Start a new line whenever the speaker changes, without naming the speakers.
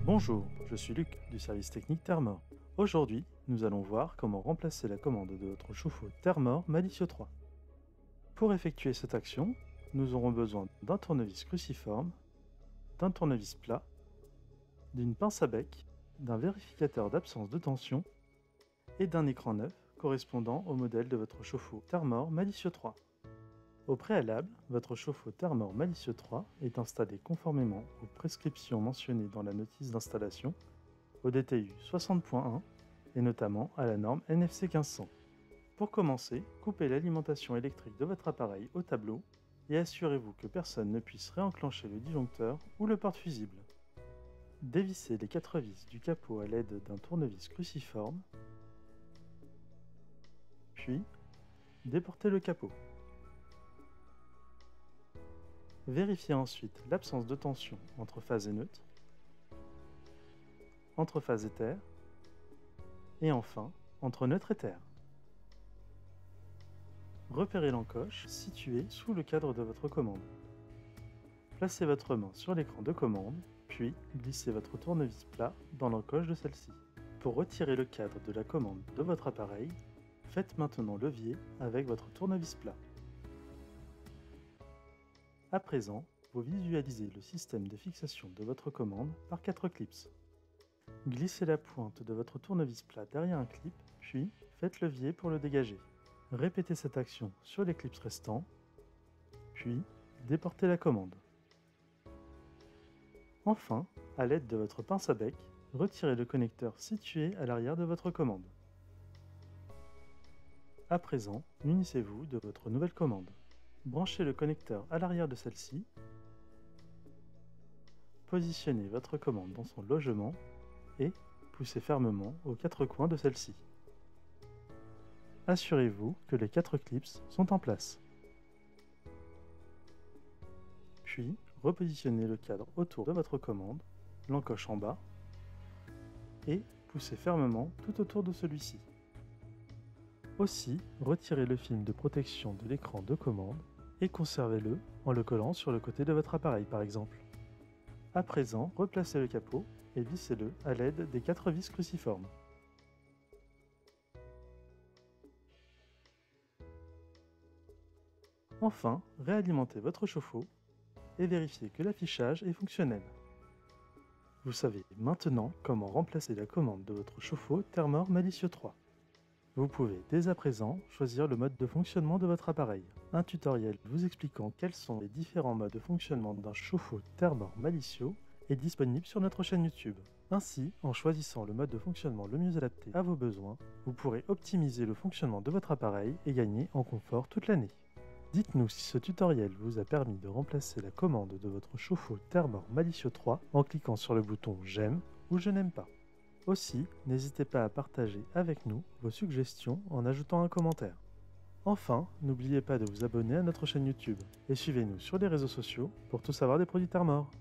Bonjour, je suis Luc du service technique Thermor. Aujourd'hui, nous allons voir comment remplacer la commande de votre chauffe-eau Thermor Malicieux 3. Pour effectuer cette action, nous aurons besoin d'un tournevis cruciforme, d'un tournevis plat, d'une pince à bec, d'un vérificateur d'absence de tension et d'un écran neuf correspondant au modèle de votre chauffe-eau Thermor Malicieux 3. Au préalable, votre chauffe-eau Thermor Malicieux 3 est installé conformément aux prescriptions mentionnées dans la notice d'installation, au DTU 60.1 et notamment à la norme NFC 1500. Pour commencer, coupez l'alimentation électrique de votre appareil au tableau et assurez-vous que personne ne puisse réenclencher le disjoncteur ou le porte-fusible. Dévissez les 4 vis du capot à l'aide d'un tournevis cruciforme, puis déportez le capot. Vérifiez ensuite l'absence de tension entre phase et neutre, entre phase et terre, et enfin entre neutre et terre. Repérez l'encoche située sous le cadre de votre commande. Placez votre main sur l'écran de commande, puis glissez votre tournevis plat dans l'encoche de celle-ci. Pour retirer le cadre de la commande de votre appareil, faites maintenant levier avec votre tournevis plat. À présent, vous visualisez le système de fixation de votre commande par 4 clips. Glissez la pointe de votre tournevis plat derrière un clip, puis faites levier pour le dégager. Répétez cette action sur les clips restants, puis déportez la commande. Enfin, à l'aide de votre pince à bec, retirez le connecteur situé à l'arrière de votre commande. À présent, munissez-vous de votre nouvelle commande. Branchez le connecteur à l'arrière de celle-ci, positionnez votre commande dans son logement et poussez fermement aux 4 coins de celle-ci. Assurez-vous que les 4 clips sont en place. Puis, repositionnez le cadre autour de votre commande, l'encoche en bas, et poussez fermement tout autour de celui-ci. Aussi, retirez le film de protection de l'écran de commande et conservez-le en le collant sur le côté de votre appareil par exemple. À présent, replacez le capot et vissez-le à l'aide des 4 vis cruciformes. Enfin, réalimentez votre chauffe-eau et vérifiez que l'affichage est fonctionnel. Vous savez maintenant comment remplacer la commande de votre chauffe-eau Thermor Malicieux 3. Vous pouvez dès à présent choisir le mode de fonctionnement de votre appareil. Un tutoriel vous expliquant quels sont les différents modes de fonctionnement d'un chauffe-eau Thermor Malicieux est disponible sur notre chaîne YouTube. Ainsi, en choisissant le mode de fonctionnement le mieux adapté à vos besoins, vous pourrez optimiser le fonctionnement de votre appareil et gagner en confort toute l'année. Dites-nous si ce tutoriel vous a permis de remplacer la commande de votre chauffe-eau Thermor Malicieux 3 en cliquant sur le bouton j'aime ou je n'aime pas. Aussi, n'hésitez pas à partager avec nous vos suggestions en ajoutant un commentaire. Enfin, n'oubliez pas de vous abonner à notre chaîne YouTube et suivez-nous sur les réseaux sociaux pour tout savoir des produits Thermor.